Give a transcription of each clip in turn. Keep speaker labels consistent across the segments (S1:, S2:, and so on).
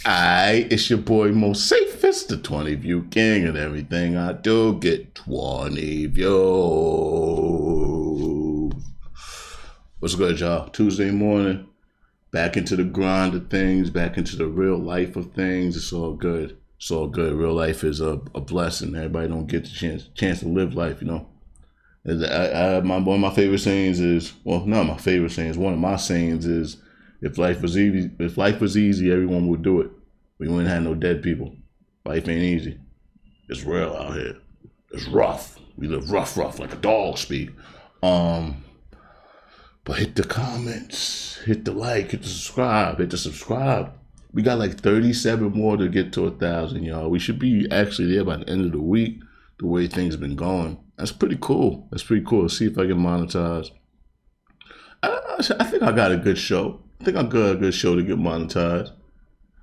S1: It's your boy Moseefus, the 20 view king, and everything I do get 20 views. What's good, y'all? Tuesday morning, back into the grind of things, back into the real life of things. It's all good. It's all good. Real life is a blessing. Everybody don't get the chance to live life, you know. One of my favorite sayings is, well, not my favorite sayings. One of my sayings is, if life was easy, everyone would do it. We wouldn't have no dead people. Life ain't easy. It's real out here. It's rough. We live rough, like a dog speak. But hit the comments, hit the like, hit the subscribe. We got like 37 more to get to 1,000, y'all. We should be actually there by the end of the week, the way things have been going. That's pretty cool. Let's see if I can monetize. I think I got a good show. I think I got a good show to get monetized.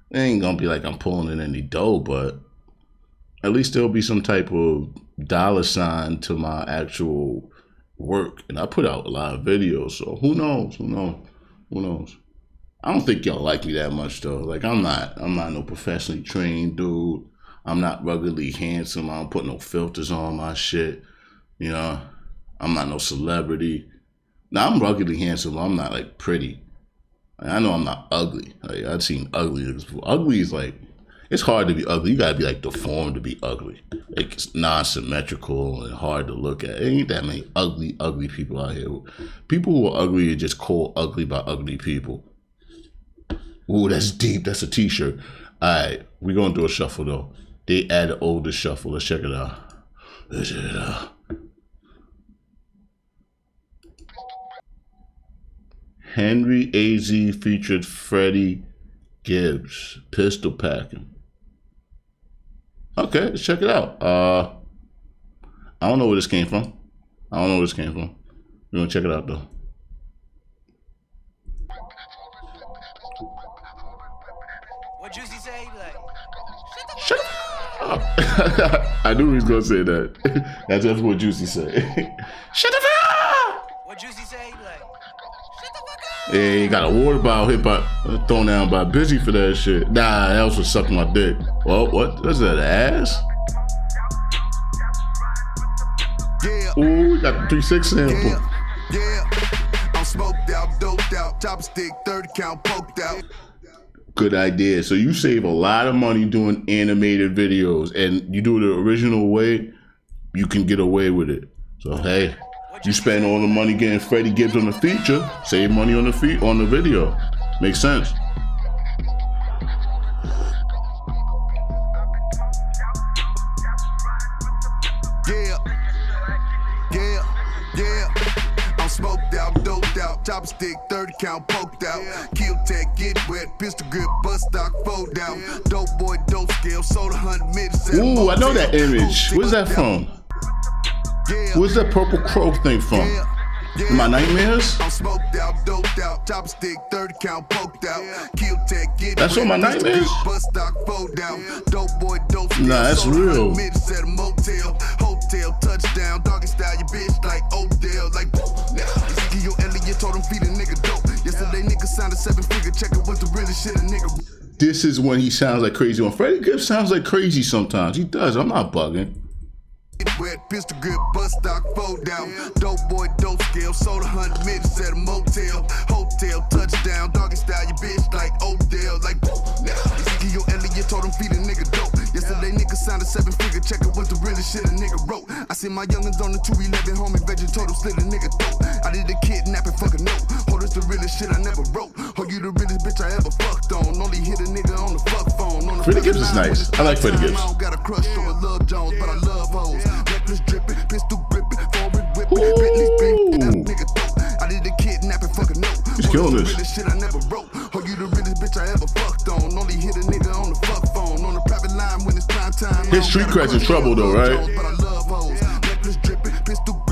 S1: It ain't gonna be like I'm pulling in any dough, but at least there'll be some type of dollar sign to my actual work. And I put out a lot of videos, so who knows? I don't think y'all like me that much though. Like I'm not no professionally trained dude. I'm not ruggedly handsome. I don't put no filters on my shit. You know, I'm not no celebrity. Now I'm ruggedly handsome, but I'm not like pretty. I know I'm not ugly. Like, I've seen ugly. Ugly is like, it's hard to be ugly. You gotta be like deformed to be ugly. Like it's non-symmetrical and hard to look at. There ain't that many ugly people out here. People who are ugly are just called ugly by ugly people. Ooh, that's deep. That's a t-shirt. All right, we're gonna do a shuffle though. They added older shuffle. Let's check it out. Henry AZ featured Freddie Gibbs, pistol packing. Okay, let's check it out. I don't know where this came from. We're gonna check it out though.
S2: What Juicy say? Like,
S1: shut up. I knew he was gonna say that. That's what Juicy said. Shut the fuck up.
S2: What Juicy say? Like, shut the fuck up.
S1: Yeah, he got a water bottle thrown down by Busy for that shit. Nah, that was for sucking my dick. Well, what? What's that, ass?
S3: Yeah.
S1: Ooh, we got the 3-6 sample.
S3: Yeah. I'm smoked out, doped out, chopstick, 30 count poked out.
S1: Good idea. So you save a lot of money doing animated videos, and you do it the original way, you can get away with it. So hey, you spend all the money getting Freddie Gibbs on the feature, save money on the video. Makes sense.
S3: Yeah. I'm smoked out, doped out, chopstick, 30 count poked out. Kill tech, get wet, pistol grip, bust stock, fold out. Dope boy, dope scale, sold 100 minutes.
S1: Ooh, I know that image. Where's that from? Where's that purple crow thing from? My nightmares?
S3: I'm smoked out, doped out, chopstick, 30 count poked out. Kill tech, get
S1: that's from my nightmares?
S3: Bust stock, fold out. Dope boy, dope scale,
S1: nah, that's real.
S3: Minutes at a motel, hotel, touchdown, doggy style, your bitch like Odell, like Yo, Elliot told him feed a nigga dope. Yesterday nigga signed a 7-figure check, it was the realest shit a nigga.
S1: This is when he sounds like crazy. When Freddie Gibbs sounds like crazy sometimes. He does. I'm not bugging.
S3: Wet pistol grip, bust stock, fold down. Dope boy, dope scale, sold 100 minutes at a motel, hotel, touchdown, doggy style, your bitch like Odell, like Yo, Elliot told him feed a nigga dope. Yesterday nigga signed a 7-figure check, it was the realest shit a nigga wrote. I see my youngins on the 211, homie, veggie total slit a nigga throat. I did a kidnapping, fucking note. Oh, this the realest shit I never wrote. Oh, you the realest bitch I ever fucked on. Only hit a nigga on the fuck phone.
S1: Freddie Gibbs is nice. I like Freddie Gibbs.
S3: I don't got a crush on Love Jones, but I love hoes. Necklace dripping, pistol gripping, forward whipping, Bentley's beating, nigga throat. I did a kidnapping, fucking note.
S1: He's killing this.
S3: Realest shit I never wrote. Oh, you the realest bitch I ever fucked on. Only hit a nigga on the fuck phone. On the private line when it's time.
S1: His street cred's in trouble though, right?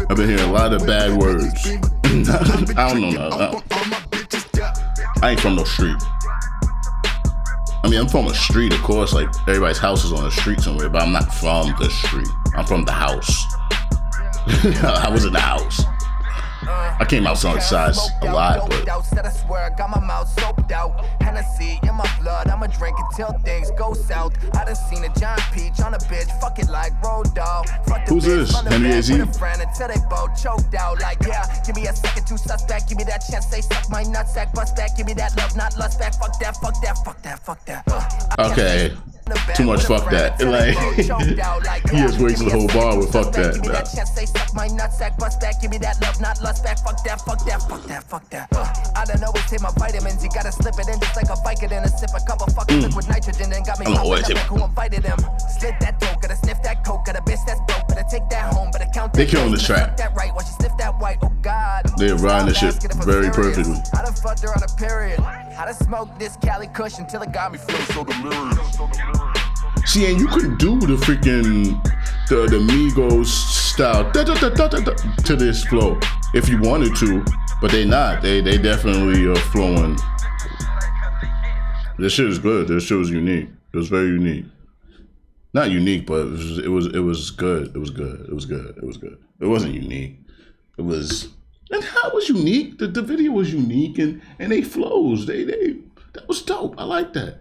S1: I've been hearing a lot of bad words. I don't know. I ain't from no street. I mean, I'm from a street, of course, like everybody's house is on a street somewhere, but I'm not from the street. I'm from the house. I was in the house. I came outside a lot, but
S2: said I swear I got my mouth soaped out. Hennessy in my blood, I'm a
S4: drink until things go south. I done seen a John Peach on a bitch, fuck it like road dog. Fuck the
S1: Who's
S4: bitch,
S1: this?
S4: run the
S1: Henry
S4: back
S1: AZ?
S4: with a friend until they both choked out. Like, yeah, give me a second to suspect, give me that chance, say suck my nutsack, bust back, give me that love, not lust back, fuck that, fuck that, fuck that, fuck that.
S1: Okay. Too much fuck that. Like, he just wasted the whole bar with fuck that.
S4: Give me that chance, say suck my nutsack, bust back, give me that love, not lust back, fuck that, fuck that, fuck that, fuck that. I don't always take my vitamins, you gotta slip it in just like a Vicodin and sip a couple fucking liquid nitrogen and got me popping up like who invited them. Slit that dope, gotta sniff that coke, got a bitch that's broke, better take that home, better count that.
S1: They killing this track.
S4: That right, while she sniff that white, oh god.
S1: They're riding this shit very perfectly.
S4: I done fucked her on a period. I done smoked this Cali Kush until it got me feeling so delirious.
S1: See, and you could do the freaking the Migos style to this flow if you wanted to, but they not. They definitely are flowing. This shit is good. This shit was unique. It was very unique. Not unique, but it was good. It was good. It was good. It was good. It wasn't unique. It was, and how it was unique. The video was unique, and they flows. They that was dope. I like that.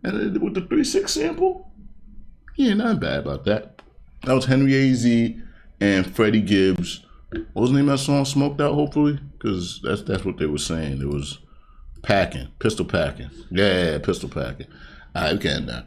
S1: And with the 3-6 sample. Yeah, not bad about that. That was Henry AZ and Freddie Gibbs. What was the name of that song? Smoked Out, hopefully? Because that's what they were saying. It was Packin, Pistol Packin. Yeah, Pistol Packin. All right, we can end that.